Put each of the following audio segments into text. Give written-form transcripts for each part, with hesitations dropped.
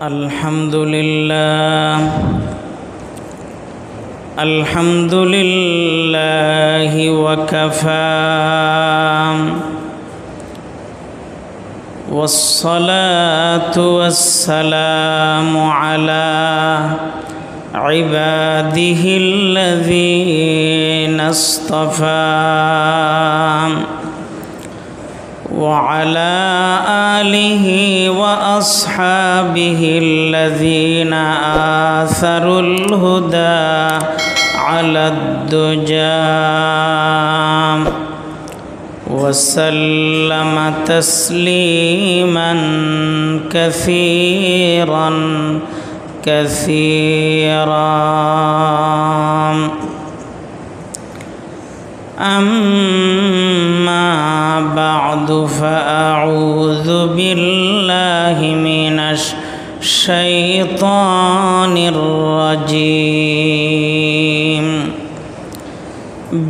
الحمد لله وكفى والصلاة والسلام على عباده الذين اصطفى وعلى آله وأصحابه الذين آثروا الهدى على الدجى وسلم تسليما كثيرا أما بعد فأعوذ بالله من الشيطان الرجيم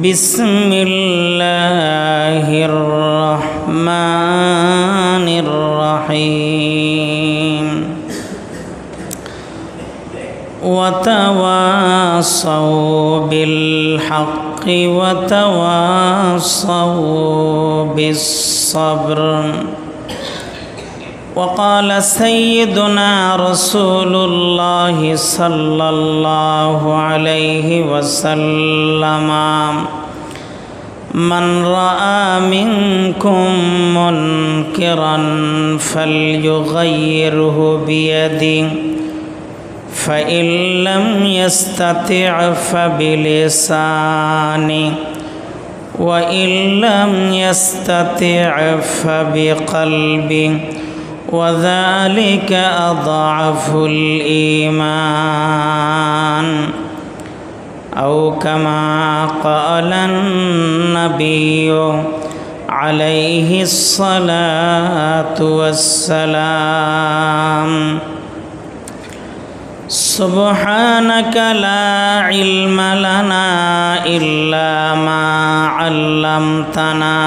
بسم الله الرحمن الرحيم وتواصوا بالحق وتواصوا بالصبر. وقال سيدنا رسول الله صلى الله عليه وسلم من رأى منكم منكرا فليغيره بيده فإن لم يستطع فبلسانه وإن لم يستطع فبقلبه وذلك أضعف الإيمان أو كما قال النبي عليه الصلاة والسلام. سبحانك لا علم لنا إلا ما علمتنا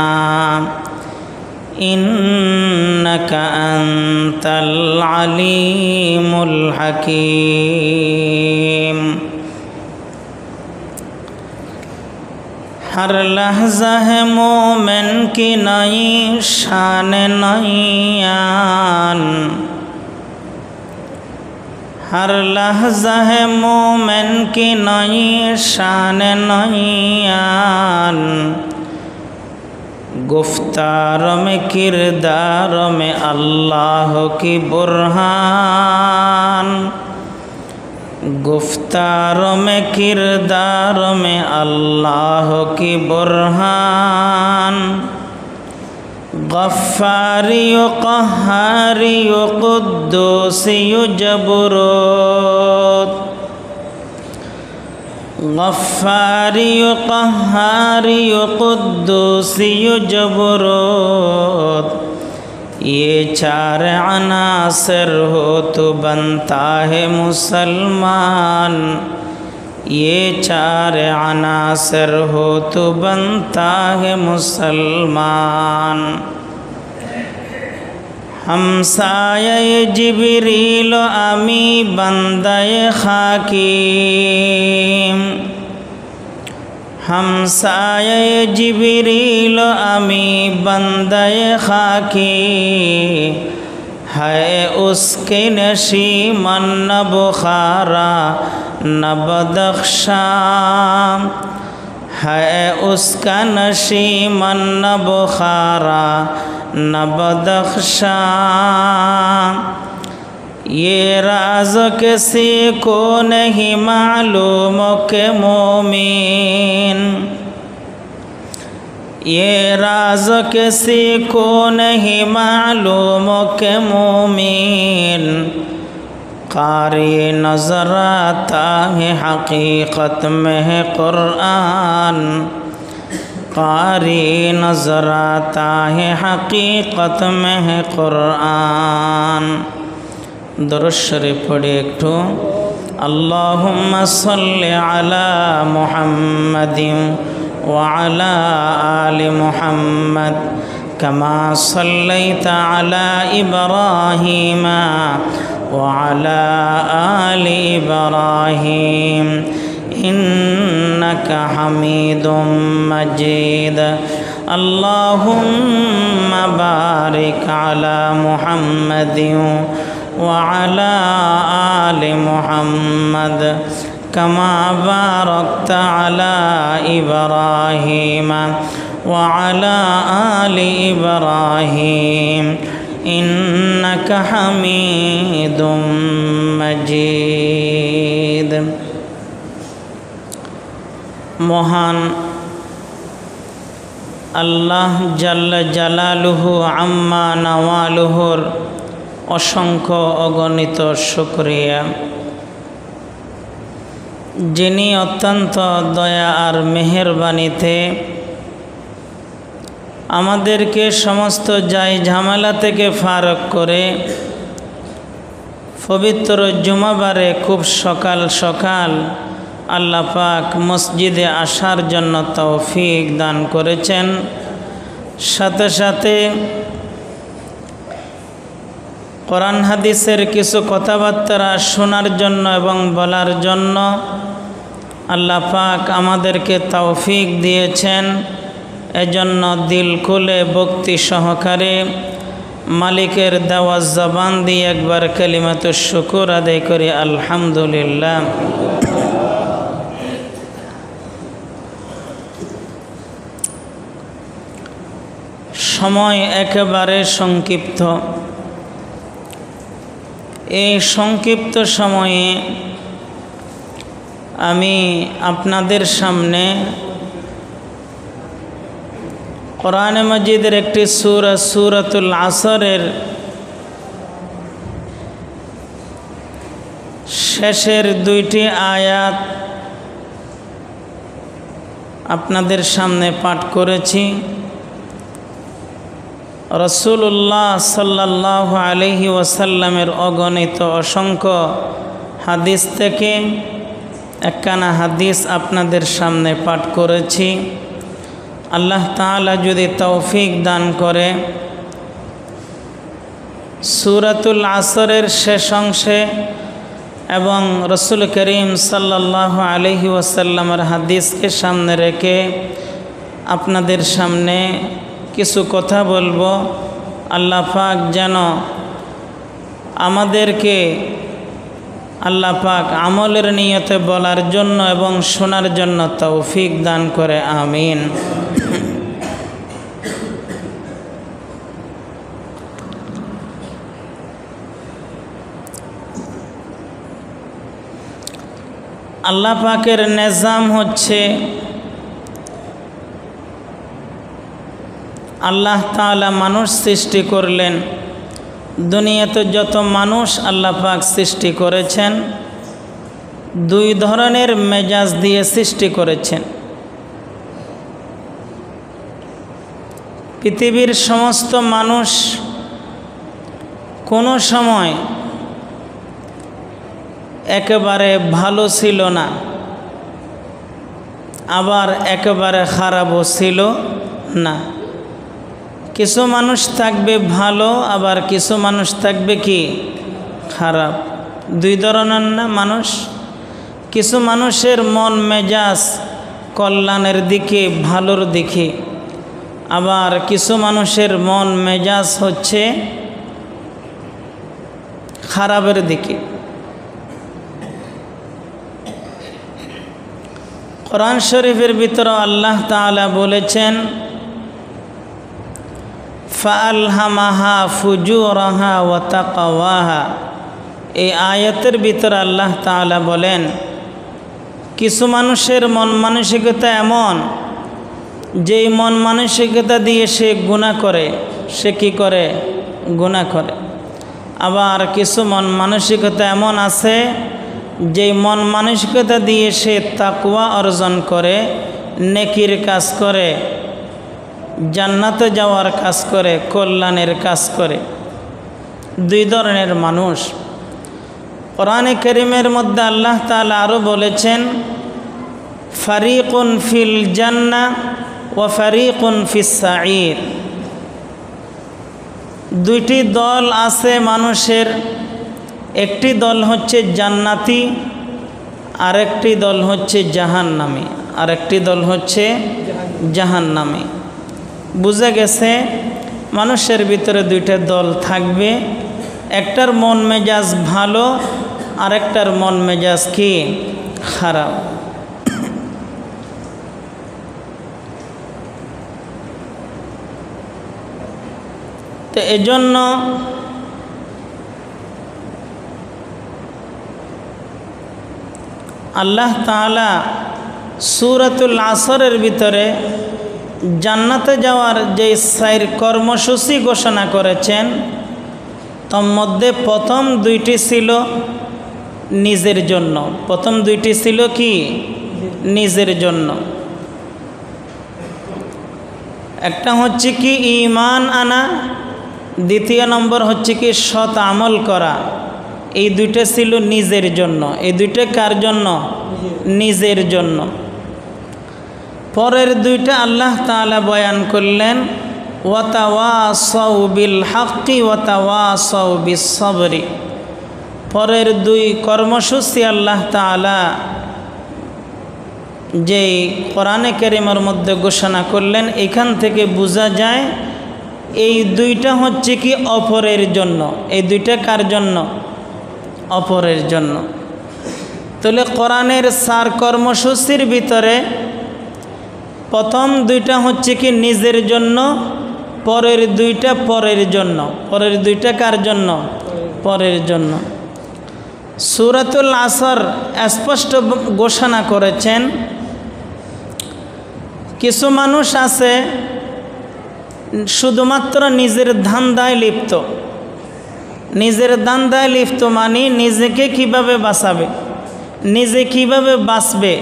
إنك أنت العليم الحكيم. हर लहज़ा है मोमिन की नई शान नईयान, हर लहज़ा है मोमिन की नई शान नईयान। गुफ्तार में किरदार में अल्लाह की बुरहान, गुफ्तार में किरदार में अल्लाह की बुरहान। गफ्फारी क़हारी क़ुद्दूसी जबरूत, गफ्फारी क़हारी क़ुद्दूसी जबरूत। ये चार अनासर हो तो बनता है मुसलमान, ये चार अनासर हो तो बनता है मुसलमान। हमसाये जिब्रील अमी बंदे खाकीम, हमसाये जिब्रील अमी बंदे खाकी। है उसके नशीमन न बुखारा न बदख्शा, है उसका नशीमन न बुखारा न बदख्शा। ये राज किसी को नहीं मालूम के मोमिन, ये राज किसी को नहीं मालूम के मोमिन। कारी नज़र आता है हकीकत में है कुरान, कारी नज़र आता है हकीकत में है कुरान। दुरूद शरीफ पढ़े एकटू। अल्लाहुम्मा सल्लि अला मुहम्मदिन व अला आलि मुहम्मद कमा सल्लैता अला इब्राहीम وعلى آل إبراهيم إنك حميد مجيد اللهم بارك على محمد وعلى آل محمد كما باركت على إبراهيم وعلى آل إبراهيم إنك حميد مجيد মহান আল্লাহ জাল্লা জালালুহু আম্মা নাওয়ালুহুর অসংখ্য অগণিত শুকরিয়া, যিনি অত্যন্ত দয়া আর মেহেরবানিতে আমাদেরকে সমস্ত যাই ঝামেলা থেকে ফারক করে পবিত্র জুমাবারে খুব সকাল সকাল আল্লাহ পাক মসজিদে আসার জন্য তৌফিক দান করেছেন। সাথে সাথে কোরআন হাদিসের কিছু কথাবার্তা শোনার জন্য এবং বলার জন্য আল্লাহ পাক আমাদেরকে তৌফিক দিয়েছেন। এজন্য দিল খুলে ভক্তি সহকারে মালিকের দেওয়া জবান দিয়ে একবার কালিমাতুশ শুকর আদায় করি আলহামদুলিল্লাহ। সময় একেবারে সংক্ষিপ্ত। এই সংক্ষিপ্ত সময়ে আমি আপনাদের সামনে কোরআনে মাজিদের একটি সূরা সূরাতুল আসরের শেষের দুইটি আয়াত আপনাদের সামনে পাঠ করেছি। রাসূলুল্লাহ সাল্লাল্লাহু আলাইহি ওয়াসাল্লামের অগণিত অসংখ্য হাদিস থেকে একখানা হাদিস আপনাদের সামনে পাঠ করেছি। আল্লাহ তাআলা যদি তৌফিক দান করে সূরাতুল আসরের শেষ অংশে এবং রাসূল করিম সাল্লাল্লাহু আলাইহি ওয়াসাল্লামের হাদিসকে সামনে রেখে আপনাদের সামনে কিছু কথা বলবো। আল্লাহ পাক যেন আমাদেরকে আল্লাহ পাক আমলের নিয়তে বলার জন্য এবং শোনার জন্য তৌফিক দান করে, আমিন। আল্লাহ পাকের নিজাম হচ্ছে আল্লাহ তাআলা মানুষ সৃষ্টি করলেন। দুনিয়াতে যত মানুষ আল্লাহ পাক সৃষ্টি করেছেন দুই ধরনের মেজাজ দিয়ে সৃষ্টি করেছেন। পৃথিবীর সমস্ত মানুষ কোনো সময় একেবারে ভালো ছিল না, আবার একেবারে খারাপও ছিল না। কিছু মানুষ থাকবে ভালো, আবার কিছু মানুষ থাকবে কি খারাপ। দুই ধরনের না মানুষ। কিছু মানুষের মন মেজাজ কল্যাণের দিকে, ভালোর দিকে, আবার কিছু মানুষের মন মেজাজ হচ্ছে খারাপের দিকে। কোরআন শরীফের ভিতরে আল্লাহ তাআলা বলেছেন ফাআলহামাহা ফুজুরাহা ওয়া তাকওয়াহা। এই আয়াতের ভিতরে আল্লাহ তাআলা বলেন কিছু মানুষের মন মানসিকতা এমন যেই মন মানসিকতা দিয়ে সে গুনাহ করে, সে কি করে? গুনাহ করে। আবার কিছু মন মানসিকতা এমন আছে যেই মন মানসিকতা দিয়ে সে তাকওয়া অর্জন করে, নেকির কাজ করে, জান্নাতে যাওয়ার কাজ করে, কল্যাণের কাজ করে। দুই ধরনের মানুষ। কোরআনে কারীমের মধ্যে আল্লাহ তাআলা আরও বলেছেন ফারিকুন ফিল জান্নাহ ওয়া ফারিকুন ফিস সাঈর। দুইটি দল আছে মানুষের, একটি দল হচ্ছে জান্নাতি, আরেকটি দল হচ্ছে জাহান্নামী, আরেকটি দল হচ্ছে জাহান্নামী। বুঝা গেছে মানুষের ভিতরে দুইটা দল থাকবে, একটার মন মেজাজ ভালো, আরেকটার মন মেজাজ কি খারাপ। তো এজন্য আল্লাহ তাআলা সূরাতুল আসরের ভিতরে জান্নাতে যাওয়ার যে 4 কর্মসূচি ঘোষণা করেছেন, তার মধ্যে প্রথম 2টি ছিল নিজের জন্য। প্রথম 2টি ছিল কি নিজের জন্য। একটা হচ্ছে কি ঈমান আনা, দ্বিতীয় নম্বর হচ্ছে কি সৎ আমল করা। এই 2টা ছিল নিজের জন্য। এই 2টা কার জন্য? নিজের জন্য। পরের 2টা আল্লাহ তাআলা বয়ান করলেন, ওয়াতাওয়াসাউ বিল হাক্কি ওয়াতাওয়াসাউ বিস সাবরি। পরের 2 কর্মসূচি আল্লাহ তাআলা যেই কোরআনে কারীমের মধ্যে ঘোষণা করলেন, এখান থেকে বোঝা যায় এই 2টা হচ্ছে কি অপরের জন্য। এই 2টা কার জন্য? অপরের জন্য। তাহলে কোরআনের 4 কর্মসূচির ভিতরে প্রথম 2টা হচ্ছে কি নিজের জন্য, পরের 2টা পরের জন্য। পরের 2টা কার জন্য? পরের জন্য। সূরাতুল আসর স্পষ্ট ঘোষণা করেছেন, কিছু মানুষ আছে শুধুমাত্র নিজের ধান্দায় লিপ্ত। নিজের ধান্দায় লিপ্ত মানে নিজেকে কিভাবে বাঁচাবে, নিজে কিভাবে বাঁচবে,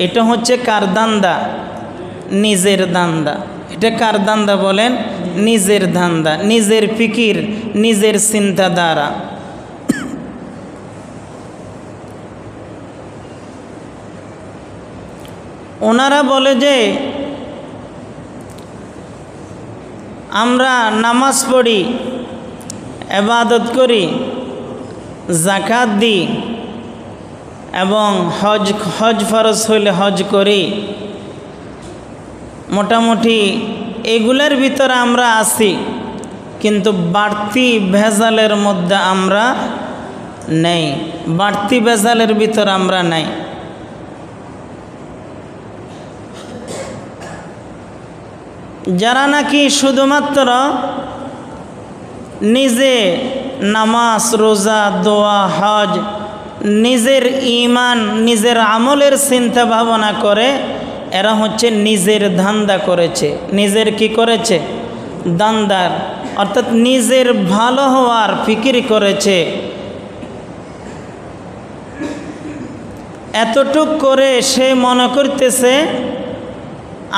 এটা হচ্ছে কার ধান্দা? নিজের ধান্দা। এটা কার ধান্দা বলেন? নিজের ধান্দা, নিজের ফিকির, নিজের চিন্তাধারা। ওনারা বলে যে আমরা নামাজ পড়ি, ইবাদত করি, যাকাত দিই এবং হজ ফরজ হইলে হজ করি, মোটামুটি এগুলোর ভিতরে আমরা আছি, কিন্তু বাড়তি ভেজালের মধ্যে আমরা নেই। বাড়তি ভেজালের ভিতরে আমরা নাই। যারা নাকি শুধুমাত্র নিজে নামাজ, রোজা, দোয়া, হজ, নিজের ঈমান, নিজের আমলের চিন্তা ভাবনা করে, এরা হচ্ছে নিজের ধান্দা করেছে। নিজের কি করেছে? দান্দার, অর্থাৎ নিজের ভালো হওয়ার ফিকির করেছে। এতটুক করে সে মনে করতেছে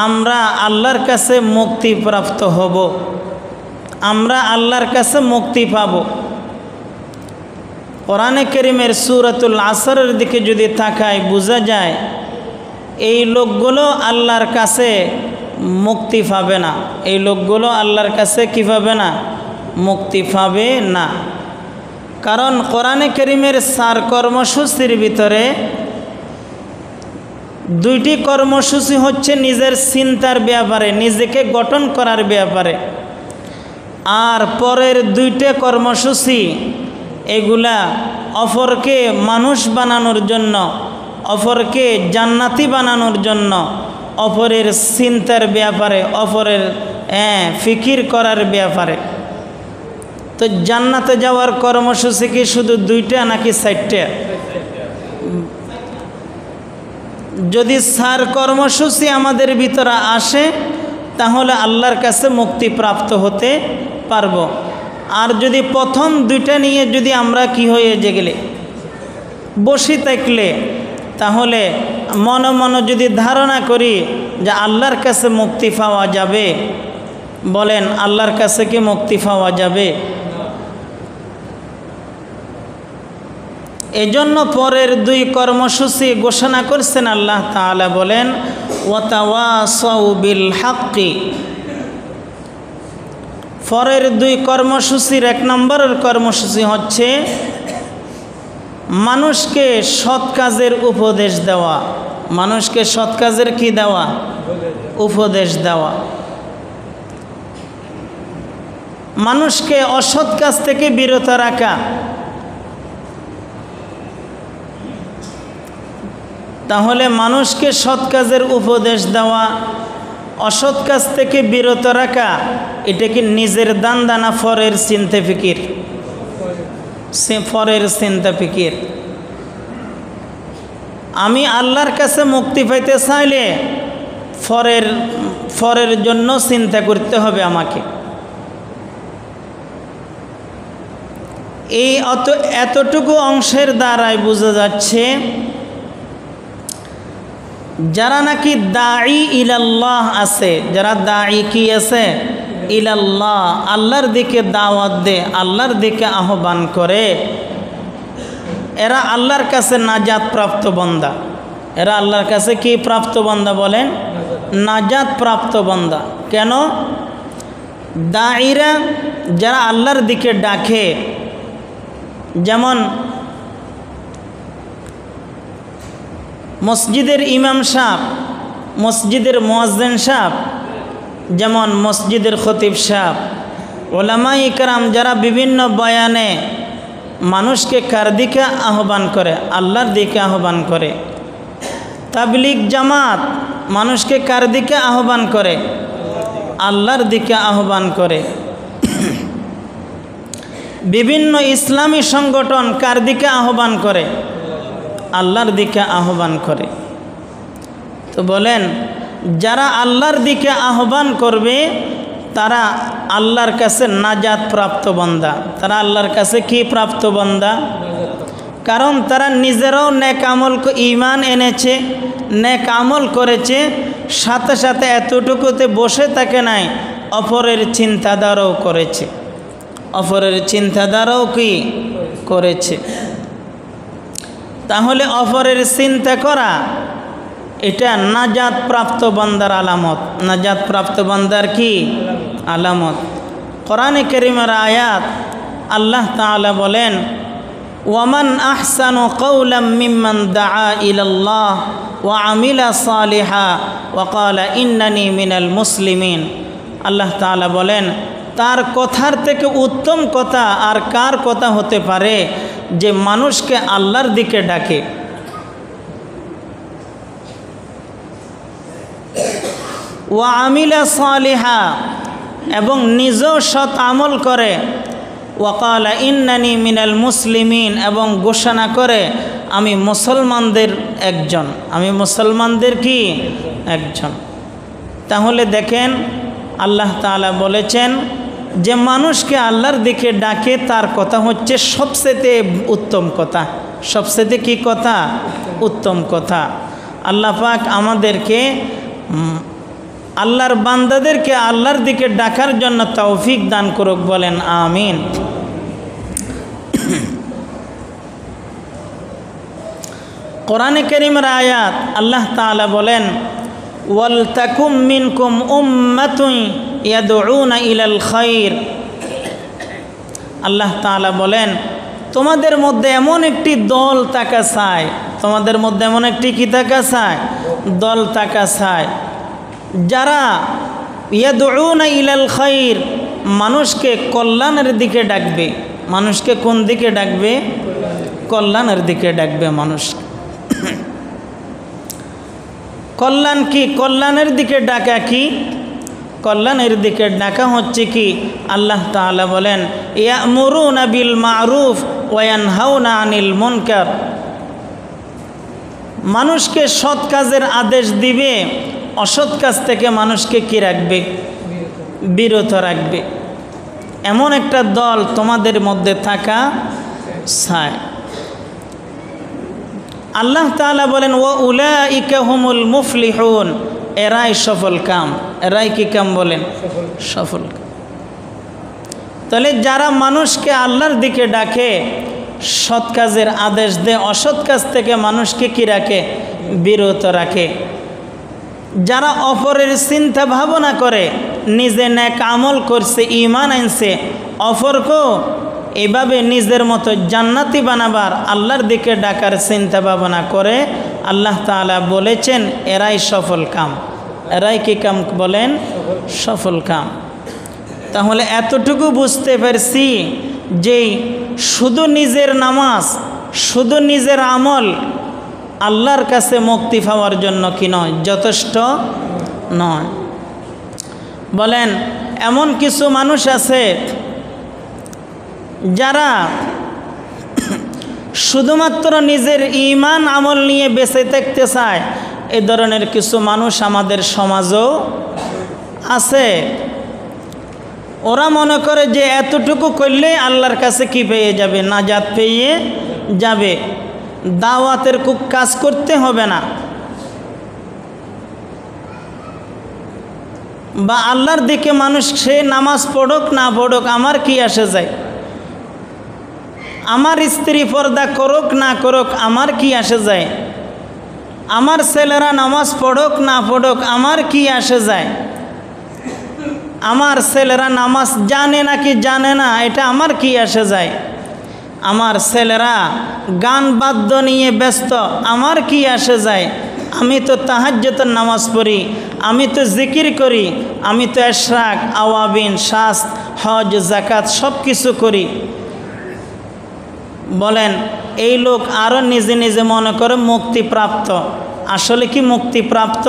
আমরা আল্লাহর কাছে মুক্তি প্রাপ্ত হব, আমরা আল্লাহর কাছে মুক্তি পাব। কোরআনে কারীমের সূরাতুল আসরের দিকে যদি তাকাই, বোঝা যায় এই লোকগুলো আল্লাহর কাছে মুক্তি পাবে না। এই লোকগুলো আল্লাহর কাছে কি পাবে না? মুক্তি পাবে না। কারণ কোরআনে কারীমের 4 কর্মসূচির ভিতরে 2টি কর্মসূচি হচ্ছে নিজের চিন্তার ব্যাপারে, নিজেকে গঠন করার ব্যাপারে, আর পরের 2টা কর্মসূচি এগুলা অপরকে মানুষ বানানোর জন্য, অপরকে জান্নাতি বানানোর জন্য, অপরের চিন্তার ব্যাপারে, অপরের ফিকির করার ব্যাপারে। তো জান্নাতে যাওয়ার কর্মসূচি কি শুধু 2টা নাকি 4টা? যদি 4 কর্মসূচি আমাদের ভিতরে আসে তাহলে আল্লাহর কাছে মুক্তি প্রাপ্ত হতে পারব। আর যদি প্রথম 2টা নিয়ে যদি আমরা কি হয়ে গেলে বসে থাকলে, তাহলে মনে মনে যদি ধারণা করি যে আল্লাহর কাছে মুক্তি পাওয়া যাবে, বলেন আল্লাহর কাছে কি মুক্তি পাওয়া যাবে? এজন্য পরের 2 কর্মসূচি ঘোষণা করছেন আল্লাহ তাআলা, বলেন ওয়াতাওয়াসাউ বিল হাক্কি। পরের 2 কর্মসূচির 1 নম্বরের কর্মসূচি হচ্ছে মানুষকে সৎ কাজের উপদেশ দেওয়া, মানুষকে সৎ কাজের কি দেওয়া? উপদেশ দেওয়া। মানুষকে অসৎ কাজ থেকে বিরত রাখা। তাহলে মানুষকে সৎ কাজের উপদেশ দেওয়া, অসৎ কাজ থেকে বিরত রাখা, এটা কি নিজের দান দানা ফরের চিন্তা ফিকির? ফরের চিন্তা ফিকির। আমি আল্লাহর কাছে মুক্তি পাইতে চাইলে ফরের জন্য চিন্তা করতে হবে আমাকে। এই এতটুকু অংশের দ্বারাই বোঝা যাচ্ছে যারা নাকি দাঈ ইলাল্লাহ আছে, যারা দাঈ কি আছে? ইলাল্লাহ, আল্লাহর দিকে দাওয়াত দে, আল্লাহর দিকে আহ্বান করে, এরা আল্লাহর কাছে নাজাত প্রাপ্ত বান্দা। এরা আল্লাহর কাছে কি প্রাপ্ত বান্দা বলেন? নাজাত প্রাপ্ত বান্দা। কেন? দাঈরা যারা আল্লাহর দিকে ডাকে, যেমন মসজিদের ইমাম সাহেব, মসজিদের মুয়াজ্জিন সাহেব, যেমন মসজিদের খতিব সাহেব, উলামায়ে ইকরাম যারা বিভিন্ন বয়ানে মানুষকে কার দিকে আহ্বান করে? আল্লাহর দিকে আহ্বান করে। তাবলীগ জামাত মানুষকে কার দিকে আহ্বান করে? আল্লাহর দিকে আহ্বান করে। বিভিন্ন ইসলামী সংগঠন কার দিকে আহ্বান করে? আল্লাহর দিকে আহ্বান করে। তো বলেন, যারা আল্লাহর দিকে আহ্বান করবে তারা আল্লাহর কাছে নাজাত প্রাপ্ত বান্দা। তারা আল্লাহর কাছে কি প্রাপ্ত বান্দা? কারণ তারা নিজেরাও নেক আমল, ঈমান এনেছে, নেক আমল করেছে, সাথে সাথে এতটুকুতে বসে থাকে নাই, অপরের চিন্তাধারাও করেছে, অপরের চিন্তাধারাও কি করেছে। তাহলে অপরের চিন্তা করা এটা নাজাত প্রাপ্ত বান্দার আলামত। নাজাত প্রাপ্ত বান্দার কি আলামত? কোরআনে কারীমের আয়াত আল্লাহ তাআলা বলেন, ওয়ামান আহসানু কাওলাম মিম্মান দাআ ইলাল্লাহ ওয়া আমিলা সালিহা ওয়া ক্বালা ইন্নানি মিনাল মুসলিমিন। আল্লাহ তাআলা বলেন, তার কথার থেকে উত্তম কথা আর কার কথা হতে পারে যে মানুষকে আল্লাহর দিকে ডাকে, ওয়া আমিলা সালিহা, এবং নিজেও সৎ আমল করে, ওয়া ক্বালা ইন্নানি মিনাল মুসলিমিন, এবং ঘোষণা করে আমি মুসলমানদের একজন, আমি মুসলমানদের কি একজন। তাহলে দেখেন আল্লাহ তাআলা বলেছেন যে মানুষকে আল্লাহর দিকে ডাকে তার কথা হচ্ছে সবচেয়ে উত্তম কথা। সবচেয়ে কি কথা? উত্তম কথা। আল্লাহ পাক আমাদেরকে, আল্লাহর বান্দাদেরকে আল্লাহর দিকে ডাকার জন্য তৌফিক দান করুক, বলেন আমিন। কোরআনে কারীমের আয়াত আল্লাহ তাআলা বলেন, ওয়ালতাকুম মিনকুম উম্মাতুন ইয়াদউনা ইলাল খায়র। আল্লাহ তাআলা বলেন, তোমাদের মধ্যে এমন একটি দল থাকা চায়, তোমাদের মধ্যে এমন একটি কি থাকা চায়? দল থাকা চায়, যারা ইয়াদউনা ইলাল খায়র, মানুষকে কল্যাণের দিকে ডাকবে। মানুষকে কোন দিকে ডাকবে? কল্যাণের দিকে ডাকবে মানুষ। কল্যাণ কি? কল্যাণের দিকে ডাকা কি? কল্যাণের দিকে ডাকা হচ্ছে কি? আল্লাহ তাআলা বলেন, ইয়ামুরুনা বিল মারুফ ওয়া ইয়ানহাউনা আনিল মুনকার। মানুষকে সৎ কাজের আদেশ দিবে, অসৎ কাজ থেকে মানুষকে কি রাখবে? বিরত রাখবে। এমন একটা দল তোমাদের মধ্যে থাকা চায়। আল্লাহ তাআলা বলেন, ওয়া উলাইকা হুমুল মুফলিহুন, এরাই সফল কাম। এরাই কি কাম বলেন? সফল কাম। তাহলে যারা মানুষকে আল্লাহর দিকে ডাকে, সৎ কাজের আদেশ দেয়, অসৎ কাজ থেকে মানুষকে কি রাখে? বিরত রাখে। যারা অপরের চিন্তা ভাবনা করে, নিজে নেক আমল করছে, ঈমান আনছে, অপরকেও এইভাবে নিজের মতো জান্নাতি বানাবার আল্লাহর দিকে ডাকার চিন্তা ভাবনা করে আল্লাহ তাআলা বলেছেন এরাই সফল কাম। এরাই কি কাম বলেন? সফল কাম। তাহলে এতটুকু বুঝতে পারছি যে শুধু নিজের নামাজ, শুধু নিজের আমল আল্লাহর কাছে মুক্তি পাওয়ার জন্য কি নয়, যথেষ্ট নয়। বলেন এমন কিছু মানুষ আছে যারা শুধুমাত্র নিজের ঈমান আমল নিয়ে বেঁচে থাকতে চায়। এই ধরনের কিছু মানুষ আমাদের সমাজও আছে। ওরা মনে করে যে এতটুকু করলেই আল্লাহর কাছে কি পেয়ে যাবে, নাজাত পেয়ে যাবে, দাওয়াতের খুব কাজ করতে হবে না, বা আল্লাহর দিকে মানুষ সে নামাজ পড়ুক না পড়ুক আমার কি আসে যায়, আমার স্ত্রী পর্দা করুক না করুক আমার কি আসে যায়, আমার ছেলেরা নামাজ পড়ুক না পড়ুক আমার কি আসে যায়, আমার ছেলেরা নামাজ জানে নাকি জানে না এটা আমার কি আসে যায়, আমার ছেলেরা গান বাদ্য নিয়ে ব্যস্ত আমার কি আসে যায়, আমি তো তাহাজ্জুদের নামাজ পড়ি, আমি তো জিকির করি, আমি তো ইশরাক আওয়াবিন শাস্ত হজ যাকাত সব কিছু করি। বলেন এই লোক আরও নিজে নিজে মনে করে মুক্তিপ্রাপ্ত। আসলে কি মুক্তিপ্রাপ্ত?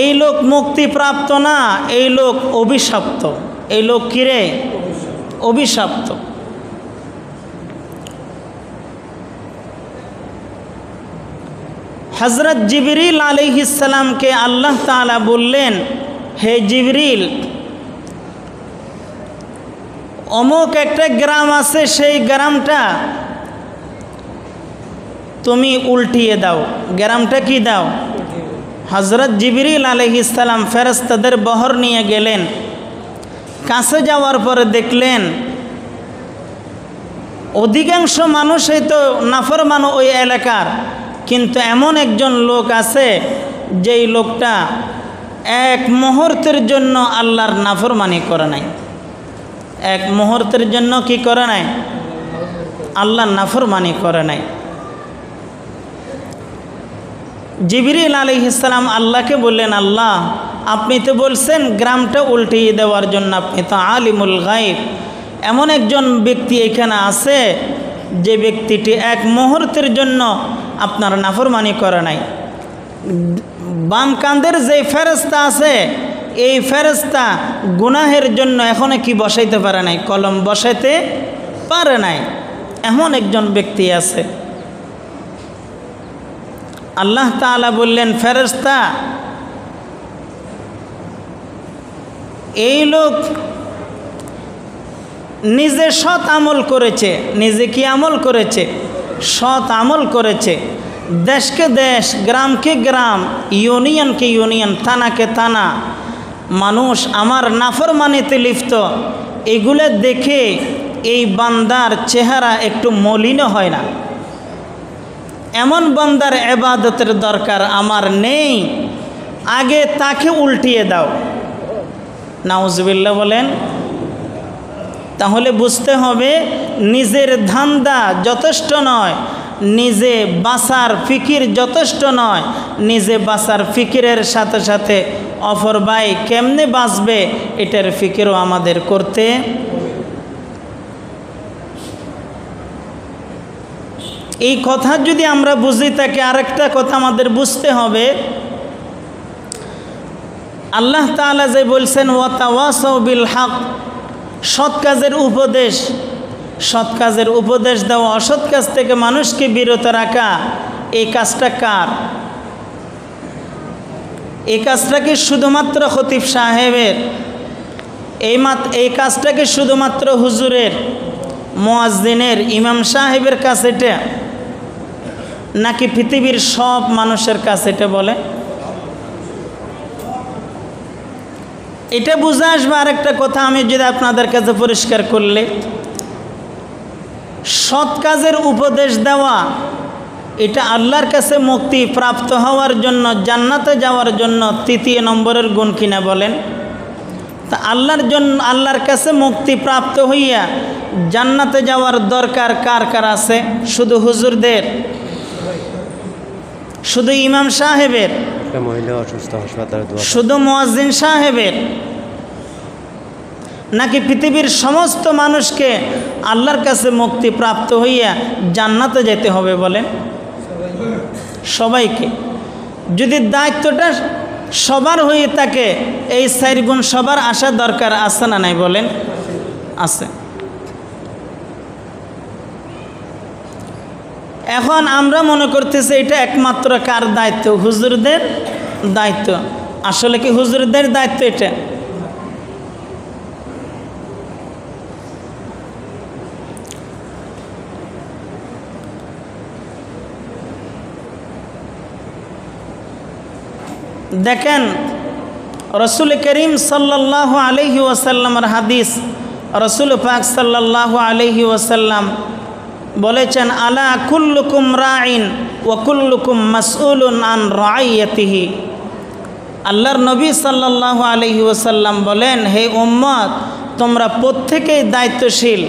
এই লোক মুক্তিপ্রাপ্ত না, এই লোক অভিশপ্ত। এই লোক কিরে? অভিশপ্ত। হযরত জিবরিল আলাইহিস সালামকে আল্লাহ তাআলা বললেন, হে জিবরিল, অমুক একটা গ্রাম আছে, সেই গ্রামটা তুমি উল্টিয়ে দাও। গ্রামটা কি দাও? হযরত জিবরিল আলাইহিস সালাম ফেরেশতাদের বহর নিয়ে গেলেন। কাছে যাওয়ার পরে দেখলেন অধিকাংশ মানুষই তো নাফরমান ওই এলাকার, কিন্তু এমন একজন লোক আছে যেই লোকটা এক মুহূর্তের জন্য আল্লাহর নাফরমানি করে নাই। এক মুহূর্তের জন্য কি করে নাই? আল্লাহর নাফরমানি করে নাই। জিবরিল আলাইহিস সালাম আল্লাহকে বললেন, আল্লাহ আপনি তো বলছেন গ্রামটা উল্টিয়ে দেওয়ার জন্য, আপনি তো আলিমুল গায়ব, এমন একজন ব্যক্তি এখানে আছে যে ব্যক্তিটি এক মুহূর্তের জন্য আপনার নাফরমানি করে নাই। বাম কাঁধের যে ফেরেশতা আছে এই ফেরেশতা গুনাহের জন্য এখনো কি বসাইতে পারে নাই, কলম বসাইতে পারে নাই। এমন একজন ব্যক্তি আছে। আল্লাহ তাআলা বললেন, ফেরেশতা এই লোক নিজে সৎ আমল করেছে। নিজে কি আমল করেছে? সৎ আমল করেছে। দেশকে দেশ, গ্রামকে গ্রাম, ইউনিয়নকে ইউনিয়ন, থানাকে থানা মানুষ আমার নাফরমানিতে লিপ্ত। এগুলো দেখে এই বান্দার চেহারা একটু মলিন হয় না? এমন বান্দার ইবাদতের দরকার আমার নেই, আগে তাকে উল্টিয়ে দাও। নাউজুবিল্লাহ বলেন। তাহলে বুঝতে হবে নিজের ধান্দা যথেষ্ট নয়, নিজে বাঁচার ফিকির যথেষ্ট নয়, নিজে বাঁচার ফিকিরের সাথে সাথে অপর ভাই কেমনে বাঁচবে এটার ফিকিরও আমাদের করতে। এই কথা যদি আমরা বুঝি থাকি, আরেকটা কথা আমাদের বুঝতে হবে, আল্লাহ তাআলা যে বলছেন ওয়াতাওয়াসাউ বিল হক, সৎ কাজের উপদেশ, সৎ কাজের উপদেশ দেওয়া, অসৎ কাজ থেকে মানুষকে বিরত রাখা, এই কাজটা কার? এই কাজটা কি শুধুমাত্র খতিব সাহেবের? এই কাজটা কি শুধুমাত্র হুজুরের, মুয়াজ্জিনের, ইমাম সাহেবের কাছে এটা, নাকি পৃথিবীর সব মানুষের কাছে এটা? বলে এটা বুঝে আসবে। আরেকটা কথা আমি যদি আপনাদের কাছে পরিষ্কার করলে, সৎ কাজের উপদেশ দেওয়া এটা আল্লাহর কাছে মুক্তি প্রাপ্ত হওয়ার জন্য, জান্নাতে যাওয়ার জন্য তৃতীয় নম্বরের গুণ কিনা বলেন? তা আল্লাহর জন্য আল্লাহর কাছে মুক্তি প্রাপ্ত হইয়া জান্নাতে যাওয়ার দরকার কার কার আছে? শুধু হুজুরদের? শুধু ইমাম সাহেবের? শুধু মুয়াজ্জিন সাহেবের? নাকি পৃথিবীর সমস্ত মানুষকে আল্লাহর কাছে মুক্তি প্রাপ্ত হইয়া জান্নাতে যেতে হবে বলেন? সবাইকে। যদি দায়িত্বটা সবার হয়ে থাকে, এই 4 গুণ সবার আসা দরকার আছে না নাই বলেন? আছে। এখন আমরা মনে করতেছি এটা একমাত্র কার দায়িত্ব? হুজুরদের দায়িত্ব। আসলে কি হুজুরদের দায়িত্ব এটা? দেখেন রসুল করিম সাল্লাল্লাহু আলাইহি ওয়াসাল্লামের হাদিস, রসুল পাক সাল্লাল্লাহু আলাইহি ওয়াসাল্লাম বলেছেন, আলা কুল্লুকুম রাইন ওয়া কুল্লুকুম মাসউলুন আন রাইয়াতিহি। আল্লাহর নবী সাল্লাল্লাহু আলাইহি ওয়াসাল্লাম বলেন, হে উম্মত, তোমরা প্রত্যেকেই দায়িত্বশীল,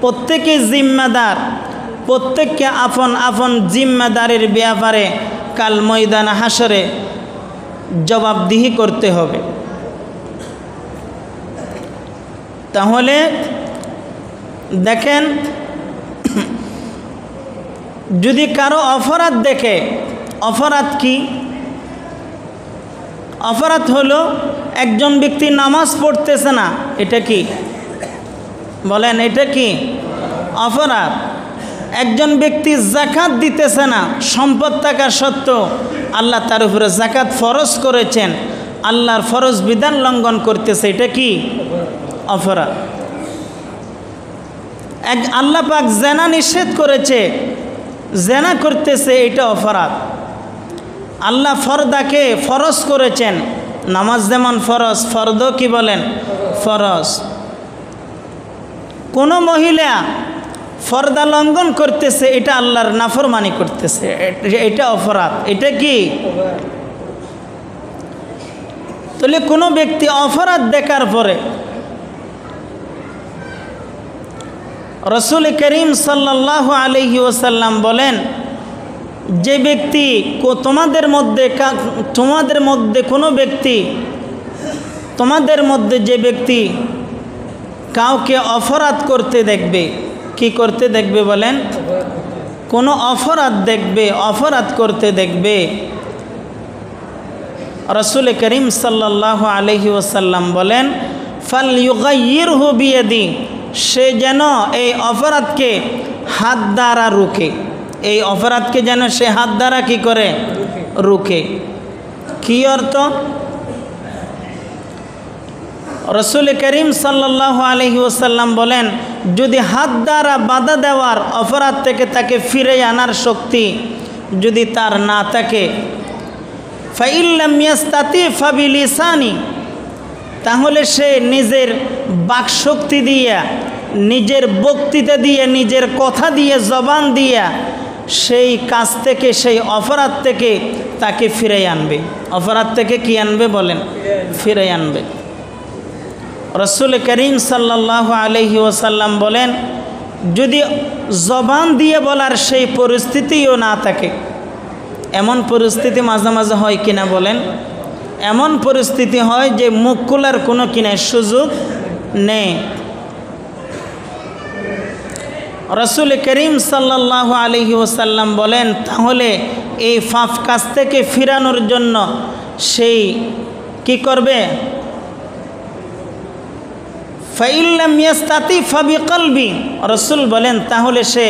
প্রত্যেকেই জিম্মাদার, প্রত্যেককে আপন আপন জিম্মাদারির ব্যাপারে কাল ময়দান হাসরে জবাবদিহি করতে হবে। তাহলে দেখেন, যদি কারো অপরাধ দেখে, অপরাধ কি? অপরাধ হলো একজন ব্যক্তি নামাজ পড়তেছে না, এটা কি বলেন? এটা কি অপরাধ? একজন ব্যক্তি যাকাত দিতেছে না, সম্পদ থাকা সত্ত্বেও আল্লাহ তার উপরে যাকাত ফরজ করেছেন, আল্লাহর ফরজ বিধান লঙ্ঘন করতেছে, এটা কি অপরাধ? আল্লাহ পাক জেনা নিষেধ করেছে, জেনা করতেছে, এটা অপরাধ। আল্লাহ ফরদাকে ফরজ করেছেন, নামাজ যেমন ফরজ, ফরদ কি বলেন? ফরজ। কোনো মহিলা ফরদা লঙ্ঘন করতেছে, এটা আল্লাহর নাফরমানি করতেছে, এটা অপরাধ। এটা কি? তাহলে কোনো ব্যক্তি অপরাধ দেখার পরে রসুল করিম সাল্লাল্লাহু আলাইহি ওয়াসাল্লাম বলেন, যে ব্যক্তি তোমাদের মধ্যে কোনো ব্যক্তি, তোমাদের মধ্যে যে ব্যক্তি কাউকে অপরাধ করতে দেখবে, কি করতে দেখবে বলেন? কোনো অপরাধ দেখবে, অপরাধ করতে দেখবে, রসুল করিম সাল্লাল্লাহু আলাইহি ওয়াসাল্লাম বলেন, ফালইউগাইয়িরহু বিয়াদি, সে যেন এই অপরাধকে হাত দ্বারা রুখে, এই অপরাধকে যেন সে হাত দ্বারা কি করে? রুখে। কি অর্থ? রসুল করিম সাল্লাল্লাহু আলাইহি ওয়াসাল্লাম বলেন, যদি হাত দ্বারা বাধা দেওয়ার, অপরাধ থেকে তাকে ফিরে আনার শক্তি যদি তার না থাকে, ফাইল্লাম ইয়াস্তাতি ফাবিলিসানি, তাহলে সে নিজের বাকশক্তি দিয়ে, নিজের বক্তৃতা দিয়ে, নিজের কথা দিয়ে, জবান দিয়ে সেই কাজ থেকে, সেই অপরাধ থেকে তাকে ফিরে আনবে। অপরাধ থেকে কি আনবে বলেন? ফিরে আনবে। রসুল করিম সাল্লাল্লাহু আলাইহি ওয়াসাল্লাম বলেন, যদি জবান দিয়ে বলার সেই পরিস্থিতিও না থাকে, এমন পরিস্থিতি মাঝে মাঝে হয় কিনা বলেন? এমন পরিস্থিতি হয় যে মুখ খোলার কোনো কিনা সুযোগ নেই। রসুল করিম সাল্লাল্লাহু আলাইহি ওয়াসাল্লাম বলেন, তাহলে এই পাপ কাজ থেকে ফিরানোর জন্য সেই কি করবে? ফাইল্লাম ইয়াস্তাতি ফাবিকলবি, রসুল বলেন তাহলে সে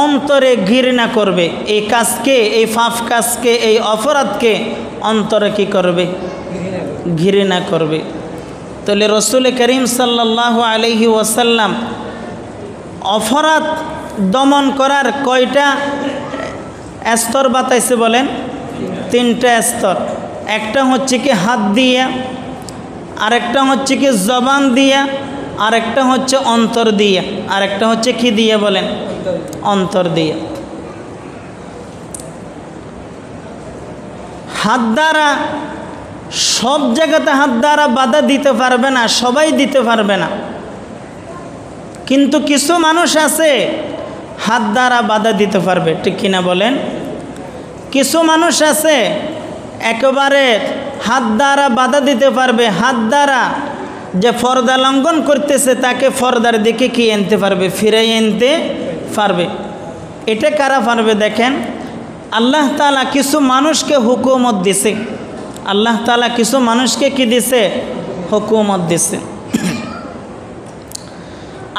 অন্তরে ঘৃণা করবে, এই কাজকে, এই পাপ কাজকে, এই অপরাধকে অন্তরে কি করবে? ঘৃণা করবে। তাহলে রসুল করিম সাল্লাল্লাহু আলাইহি ওয়াসাল্লাম অপরাধ দমন করার কয়টা স্তর বাতাইছে বলেন? 3টা স্তর। একটা হচ্ছে কি হাত দিয়া, আরেকটা হচ্ছে কি জবান দিয়া, আরেকটা হচ্ছে অন্তর দিয়া, আরেকটা হচ্ছে কি দিয়ে বলেন? অন্তর দিয়া। হাত দ্বারা সব জায়গাতে হাত দ্বারা বাধা দিতে পারবে না, সবাই দিতে পারবে না। কিন্তু কিছু মানুষ আছে হাত দ্বারা বাধা দিতে পারবে, ঠিক কিনা বলেন? কিছু মানুষ আছে একেবারে হাত দ্বারা বাধা দিতে পারবে, হাত দ্বারা যে পর্দা লঙ্ঘন করতেছে তাকে পর্দার দিকে কি আনতে পারবে, ফিরাই আনতে পারবে। এটা কারা পারবে? দেখেন, আল্লাহ তাআলা কিছু মানুষকে হুকুমত দিছে, আল্লাহ তাআলা কিছু মানুষকে কি দিছে? হুকুমত দিছে।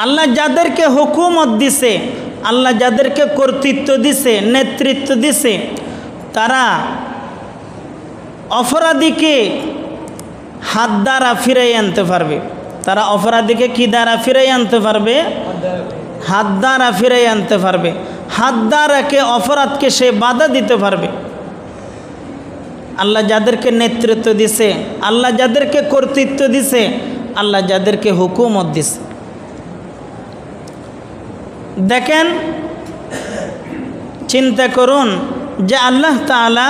আল্লাহ যাদেরকে হুকুমত দিছে, আল্লাহ যাদেরকে কর্তৃত্ব দিছে, নেতৃত্ব দিছে, তারা অপরাধীকে হাত দ্বারা ফিরাই আনতে পারবে। তারা অপরাধীকে কি দ্বারা ফিরাই আনতে পারবে? হাত দ্বারা ফিরাই আনতে পারবে। হাত দ্বারাকে অপরাধকে সে বাধা দিতে পারবে। আল্লাহ যাদেরকে নেতৃত্ব দিছে, আল্লাহ যাদেরকে কর্তৃত্ব দিছে, আল্লাহ যাদেরকে হুকুমত দিছে। দেখেন, চিন্তা করুন যে আল্লাহ তাআলা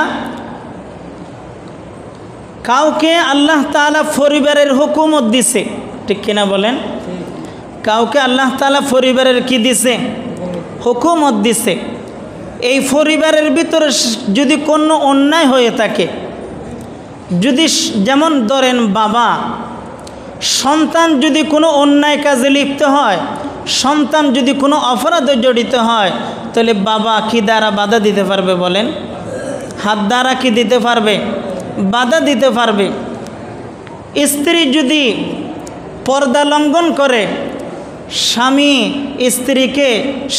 কাউকে আল্লাহ তাআলা পরিবারের হুকুমত দিছে, ঠিক কিনা বলেন? কাউকে আল্লাহ তাআলা পরিবারের কি দিছে? হুকুমত দিছে। এই পরিবারের ভিতরে যদি কোনো অন্যায় হয়ে থাকে, যদি যেমন ধরেন বাবা, সন্তান যদি কোনো অন্যায় কাজে লিপ্ত হয়, সন্তান যদি কোনো অপরাধে জড়িত হয়, তাহলে বাবা কি দ্বারা বাধা দিতে পারবে বলেন? হাত দ্বারা কি দিতে পারবে? বাধা দিতে পারবে। স্ত্রী যদি পর্দা লঙ্ঘন করে, স্বামী স্ত্রীকে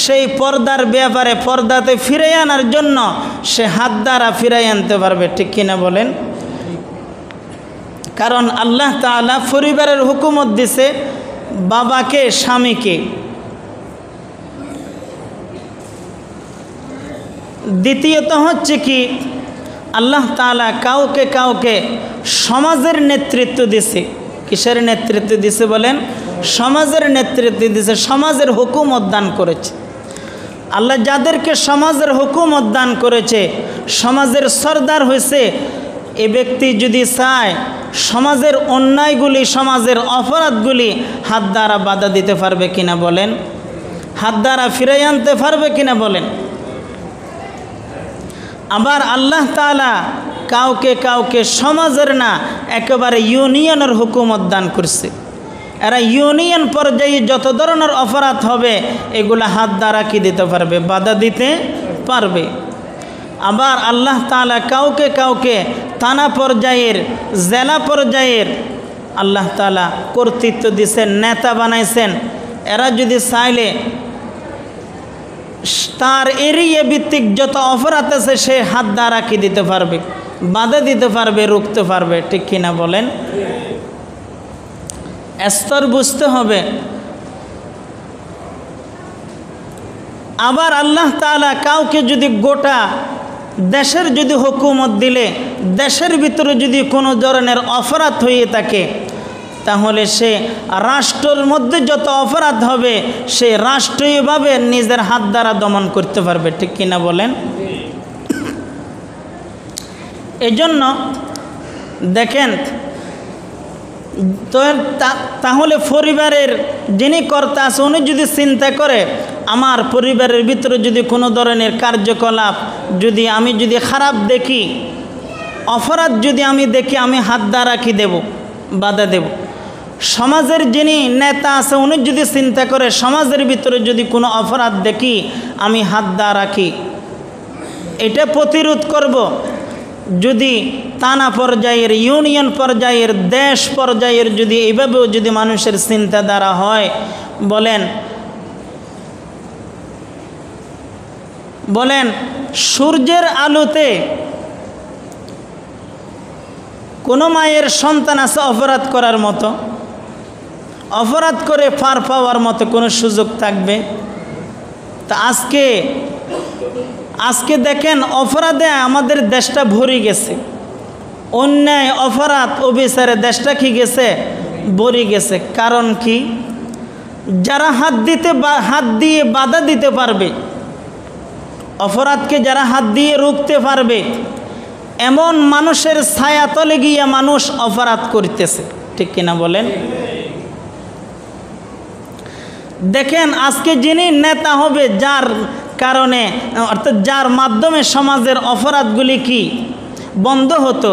সেই পর্দার ব্যাপারে পর্দাতে ফিরে আনার জন্য সে হাত দ্বারা ফিরাই আনতে পারবে, ঠিক কিনা বলেন? কারণ আল্লাহ তাআলা পরিবারের হুকুমত দিছে বাবাকে, স্বামীকে। দ্বিতীয়ত হচ্ছে কি, আল্লাহ তাআলা কাউকে কাউকে সমাজের নেতৃত্ব দিছে। কিসের নেতৃত্ব দিছে বলেন? সমাজের নেতৃত্ব দিছে, সমাজের হুকুমত দান করেছে। আল্লাহ যাদেরকে সমাজের হুকুমত দান করেছে, সমাজের সরদার হয়েছে, এ ব্যক্তি যদি চায় সমাজের অন্যায়গুলি, সমাজের অপরাধগুলি হাত দ্বারা বাধা দিতে পারবে কিনা বলেন? হাত দ্বারা ফিরাই আনতে পারবে কিনা বলেন? আবার আল্লাহ তাআলা কাউকে কাউকে সমাজের না, একেবারে ইউনিয়নের হুকুমত দান করছে। এরা ইউনিয়ন পর্যায়ে যত ধরনের অপরাধ হবে এগুলো হাত দ্বারা কি দিতে পারবে? বাধা দিতে পারবে। আবার আল্লাহ তাআলা কাউকে কাউকে থানা পর্যায়ের, জেলা পর্যায়ের আল্লাহ তাআলা কর্তৃত্ব দিয়েছেন, নেতা বানাইছেন। এরা যদি চাইলে তার এরিয়া ভিত্তিক যত অপরাধ আছে সে হাত দ্বারা কি দিতে পারবে? বাধা দিতে পারবে, রুখতে পারবে, ঠিক কিনা বলেন? স্তর বুঝতে হবে। আবার আল্লাহ তাআলা কাউকে যদি গোটা দেশের যদি হুকুমত দিলে, দেশের ভিতরে যদি কোনো ধরনের অপরাধ হয়ে থাকে, তাহলে সে রাষ্ট্রের মধ্যে যত অপরাধ হবে সে রাষ্ট্রীয়ভাবে নিজের হাত দ্বারা দমন করতে পারবে, ঠিক কিনা বলেন? এজন্য দেখেন, তো তাহলে পরিবারের যিনি কর্তা আছে উনি যদি চিন্তা করে আমার পরিবারের ভিতরে যদি কোনো ধরনের কার্যকলাপ যদি আমি যদি খারাপ দেখি, অপরাধ যদি আমি দেখি, আমি হাত দ্বারা কি দেব? বাধা দেব। সমাজের যিনি নেতা আছে উনি যদি চিন্তা করে সমাজের ভিতরে যদি কোনো অপরাধ দেখি আমি হাত দ্বারা কি এটা প্রতিরোধ করব। যদি থানা পর্যায়ের, ইউনিয়ন পর্যায়ের, দেশ পর্যায়ের যদি এইভাবেও যদি মানুষের চিন্তাধারা হয়, বলেন সূর্যের আলোতে কোনো মায়ের সন্তান আছে অপরাধ করার মতো? অপরাধ করে পার পাওয়ার মতো কোনো সুযোগ থাকবে? তা আজকে দেখেন অপরাধে আমাদের দেশটা ভরে গেছে। অন্যায়, অপরাধ, অবিচারে দেশটা কি গেছে? ভরে গেছে। কারণ কি? যারা হাত দিয়ে বাধা দিতে পারবে, অপরাধকে যারা হাত দিয়ে রুখতে পারবে, এমন মানুষের ছায়াতলে গিয়ে মানুষ অপরাধ করতেছে, ঠিক কিনা বলেন? দেখেন আজকে যিনি নেতা হবে, যার কারণে অর্থাৎ যার মাধ্যমে সমাজের অপরাধগুলি কি বন্ধ হতো,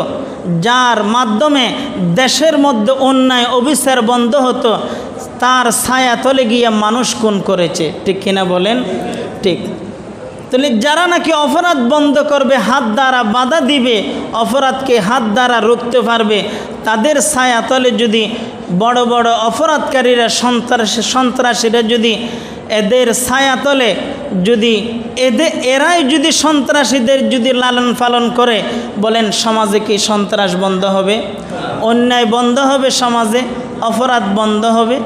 যার মাধ্যমে দেশের মধ্যে অন্যায় অবিচার বন্ধ হতো, তার ছায়াতলে গিয়ে মানুষ খুন করেছে, ঠিক কিনা বলেন? ঠিক। তাহলে যারা নাকি অপরাধ বন্ধ করবে, হাত দ্বারা বাধা দিবে, অপরাধকে হাত দ্বারা রুখতে পারবে, তাদের ছায়াতলে যদি বড় বড় অপরাধকারীরা সন্ত্রাসীরা যদি এদের ছায়াতলে যদি এরাই যদি সন্ত্রাসীদের যদি লালন পালন করে, বলেন সমাজে কি সন্ত্রাস বন্ধ হবে? অন্যায় বন্ধ হবে? সমাজে অপরাধ বন্ধ হবে?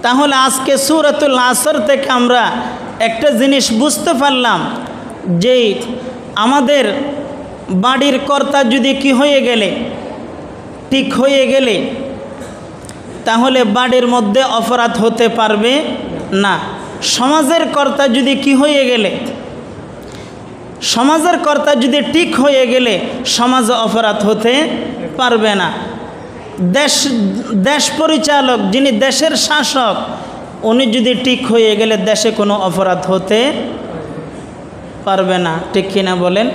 তাহলে আজকে সূরাতুল আসর থেকে আমরা একটা জিনিস বুঝতে পারলাম যে আমাদের বাড়ির কর্তা যদি কি হয়ে গেলে, ঠিক হয়ে গেলে, তাহলে বাড়ির মধ্যে অপরাধ হতে পারবে না। সমাজের কর্তা যদি কি হয়ে গেলে, সমাজের কর্তা যদি ঠিক হয়ে গেলে সমাজে অপরাধ হতে পারবে না। দেশ পরিচালক যিনি দেশের শাসক, উনি যদি ঠিক হয়ে গেলে দেশে কোনো অপরাধ হতে পারবে না, ঠিক কিনা বলেন?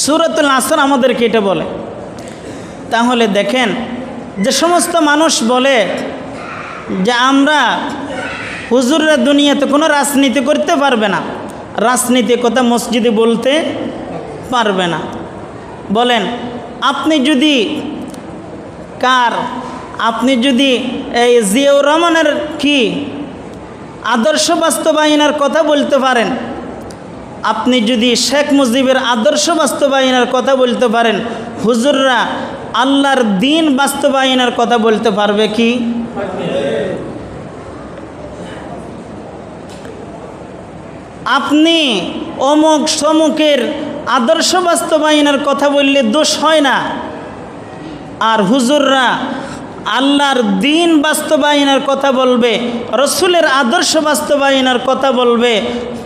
সূরাতুল আসর আমাদেরকে এটা বলে। তাহলে দেখেন যে সমস্ত মানুষ বলে যে আমরা হুজুররা দুনিয়াতে কোনো রাজনীতি করতে পারবে না, রাজনীতির কথা মসজিদে বলতে পারবে না, বলেন আপনি যদি এই জিয়াউর রহমানের কি আদর্শ বাস্তবায়নের কথা বলতে পারেন, আপনি যদি শেখ মুজিবের আদর্শ বাস্তবায়নের কথা বলতে পারেন, হুজুররা আল্লাহর দ্বীন বাস্তবায়নের কথা বলতে পারবে কি? আপনি অমুক সমুকের আদর্শ বাস্তবায়নের কথা বললে দোষ হয় না, আর হুজুররা আল্লাহর দ্বীন বাস্তবায়নের কথা বলবে, রসুলের আদর্শ বাস্তবায়নের কথা বলবে,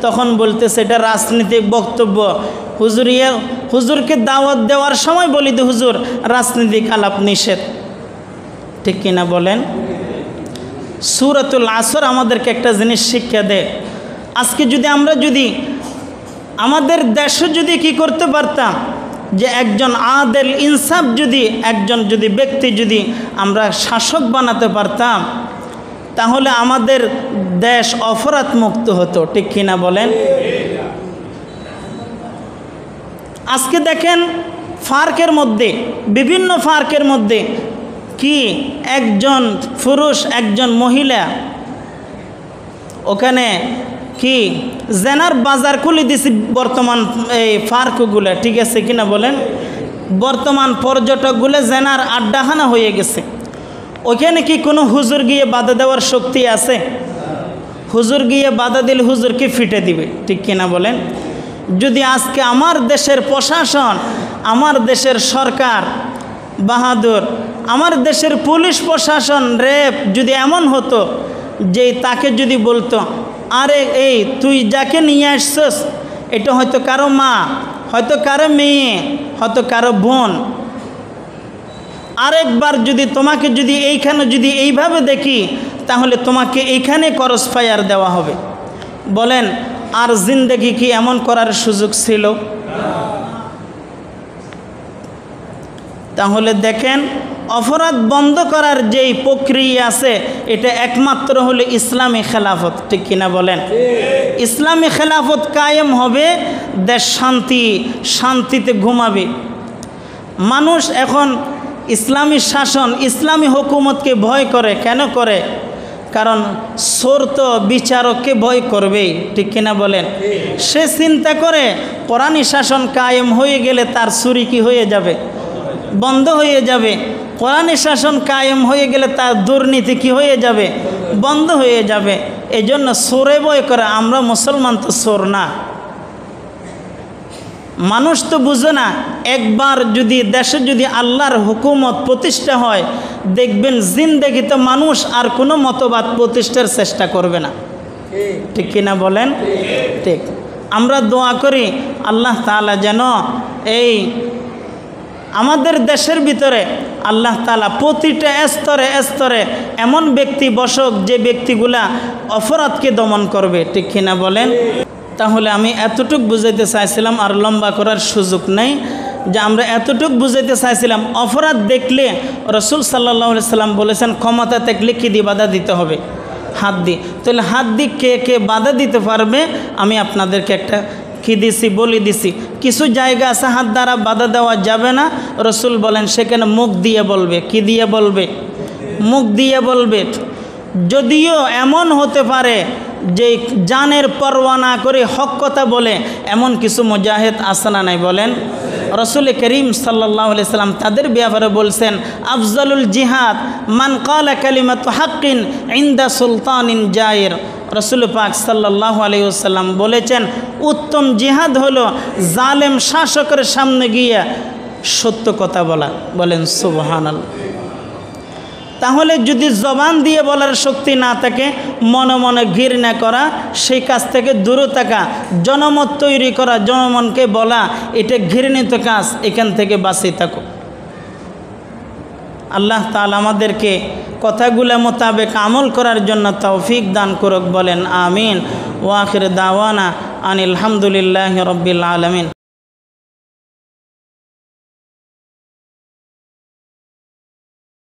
তখন বলতেছে এটা রাজনৈতিক বক্তব্য। হুজুরকে দাওয়াত দেওয়ার সময় বলি তো হুজুর রাজনৈতিক আলাপ নিষেধ, ঠিক কিনা বলেন? সূরাতুল আসর আমাদেরকে একটা জিনিস শিক্ষা দেয়। আজকে যদি আমরা আমাদের দেশে যদি কি করতে পারতাম, যে একজন আদেল ইনসাফ একজন ব্যক্তি যদি আমরা শাসক বানাতে পারতাম, তাহলে আমাদের দেশ অপরাধ মুক্ত হতো, ঠিক কিনা বলেন? আজকে দেখেন বিভিন্ন পার্কের মধ্যে কি একজন পুরুষ একজন মহিলা ওখানে কি জেনার বাজার খুলে দিছি বর্তমান এই পার্কগুলো, ঠিক আছে কিনা বলেন? বর্তমান পর্যটকগুলো জেনার আড্ডাখানা হয়ে গেছে। ওখানে কি কোনো হুজুর গিয়ে বাধা দেওয়ার শক্তি আছে? হুজুর গিয়ে বাধা দিলে হুজুরকে ফিটে দিবে, ঠিক কিনা বলেন? যদি আজকে আমার দেশের প্রশাসন, আমার দেশের সরকার বাহাদুর, আমার দেশের পুলিশ প্রশাসন, র্যাব যদি এমন হতো যে তাকে যদি বলতো, আরে এই তুই যাকে নিয়ে আসছস এটা হয়তো কারো মা, হয়তো কারো মেয়ে, হয়তো কারো বোন, আরেকবার তোমাকে এইখানে এইভাবে দেখি, তাহলে তোমাকে এইখানে ক্রস ফায়ার দেওয়া হবে, বলেন আর জিন্দেগি কি এমন করার সুযোগ ছিল? তাহলে দেখেন অপরাধ বন্ধ করার যেই প্রক্রিয়া আছে এটা একমাত্র হলো ইসলামী খেলাফত, ঠিক কিনা বলেন? ইসলামী খেলাফত কায়েম হবে, দেশ শান্তিতে ঘুমাবে। মানুষ এখন ইসলামী শাসন, ইসলামী হুকুমতকে ভয় করে। কেন করে? কারণ চোর তো বিচারককে ভয় করবেই, ঠিক কিনা বলেন? সে চিন্তা করে কোরআনী শাসন কায়েম হয়ে গেলে তার চুরি কি হয়ে যাবে? বন্ধ হয়ে যাবে। কোরআনী শাসন কায়েম হয়ে গেলে তার দুর্নীতি কি হয়ে যাবে? বন্ধ হয়ে যাবে। এই জন্য চোরে ভয় করে। আমরা মুসলমান তো চোর না। মানুষ তো বুঝে না, একবার দেশে আল্লাহর হুকুমত প্রতিষ্ঠা হয়, দেখবেন জিন্দেগিতে মানুষ আর কোনো মতবাদ প্রতিষ্ঠার চেষ্টা করবে না। ঠিক কিনা বলেন? ঠিক। আমরা দোয়া করি আল্লাহ তাআলা যেন এই আমাদের দেশের ভিতরে আল্লাহ তাআলা প্রতিটা স্তরে স্তরে এমন ব্যক্তি বসক যে ব্যক্তিগুলা অপরাধকে দমন করবে। ঠিক কিনা বলেন? তাহলে আমি এতটুক বুঝাইতে চাইছিলাম, আর লম্বা করার সুযোগ নেই, যে আমরা এতটুক বুঝাইতে চাইছিলাম অপরাধ দেখলে রাসূল সাল্লাল্লাহু আলাইহি সাল্লাম বলেছেন ক্ষমতা থাকলে কি দিয়ে বাধা দিতে হবে? হাত দিয়ে। তাহলে হাত দিয়ে কে কে বাধা দিতে পারবে আমি আপনাদেরকে একটা কি দিছি বলে দিছি। কিছু জায়গা আছে হাত দ্বারা বাধা দেওয়া যাবে না, রাসূল বলেন সেখানে মুখ দিয়ে বলবে। কি দিয়ে বলবে? মুখ দিয়ে বলবে। যদিও এমন হতে পারে যে জানের পরোয়া না করে হক কথা বলে, এমন কিছু মুজাহিদ আসনা নাই বলেন? রাসূল করিম সাল্লাল্লাহু আলাইহি সাল্লাম তাদের ব্যাপারে বলছেন আফজালুল জিহাদ মান ক্বালা কালিমাতু হাক্কিন ইনদা সুলতানিন জায়ের। রাসূল পাক সাল্লাল্লাহু আলাইহি ওয়াসাল্লাম বলেছেন উত্তম জিহাদ হলো জালেম শাসকের সামনে গিয়ে সত্য কথা বলা। বলেন সুবহানাল্লাহ। তাহলে যদি জবান দিয়ে বলার শক্তি না থাকে, মনে মনে ঘৃণা করা, সেই কাজ থেকে দূরে থাকা, জনমত তৈরি করা, জনমনকে বলা, এটা ঘৃণিত কাজ, এখান থেকে বাঁচিয়ে থাকো। আল্লাহ তাআলা আমাদেরকে কথাগুলো মোতাবেক আমল করার জন্য তৌফিক দান করুক। বলেন আমিন। ওয়া আখির দাওয়ানা আনিল হামদুলিল্লাহি রাব্বিল আলামিন।